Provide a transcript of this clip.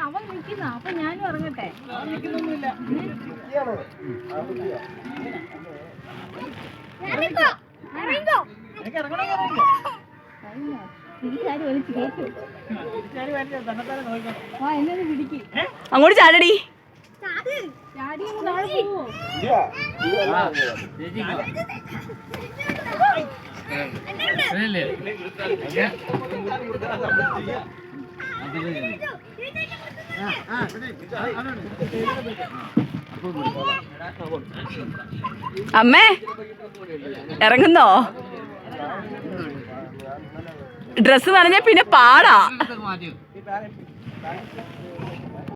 അവൻ നിൽക്കുന്ന അപ്പൊ ഞാനും ഇറങ്ങട്ടെ. അങ്ങോട്ട് ചാടടി. അമ്മേ ഇറങ്ങുന്നോ? ഡ്രസ്സ് നനഞ്ഞ പിന്നെ പാടാ.